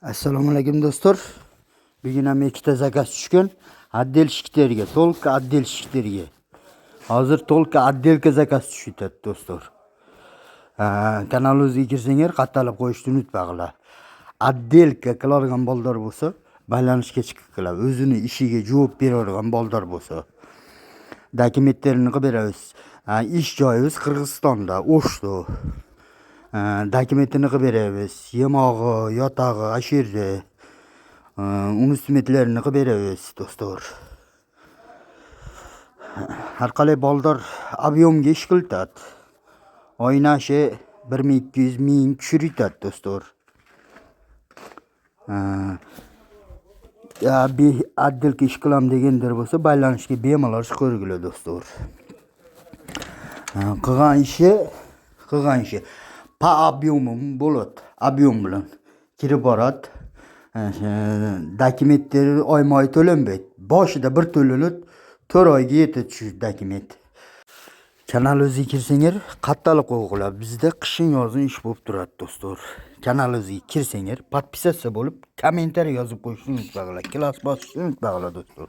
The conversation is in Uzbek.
Assalomu alaykum do'stlar. Bugun ham ikkita zakaz tushgan. Отдел shikterga, только отдел shikterga. Hozir только отделка zakaz tushyapti do'stlar. Kanalimizga kirsanglar, qatalib qo'yishni unutmanglar. Отделка qiladigan bolalar bo'lsa, baylanishga chiqib keladi. O'zini ishiga javob beradigan bolalar bo'lsa, dokumentlarini qilib beramiz. Ish joyimiz Qirg'izistonda, O'shda. Dokumentini qilib beramiz. Yemog'i, yotog'i, ashirdi. Unutmetlerini qilib beramiz do'stlar. Har qalay bolalar объемga ish qiladi. Oynashi 1200 ming tushiradi do'stlar. Bir отделка ish qilam deganlar bo'lsa, baylanishga bemalol chiqarglar do'stlar. Qilgan ishi pa объемim bo'ladi. Объем bilan kirib boradi. Dokumentlar oyma-oy to'lanmaydi. Boshida bir to'lanadi, 4 oyga yetadi shu dokument. Kanalimizga kirsanglar, qattalik qo'yinglar. Bizda qishin yozin ish bo'lib turadi do'stlar. Kanalimizga kirsanglar, podpisatsiya bo'lib, kommentariy yozib qo'yishni unutmanglar. Klass bosishni unutmanglar do'stlar.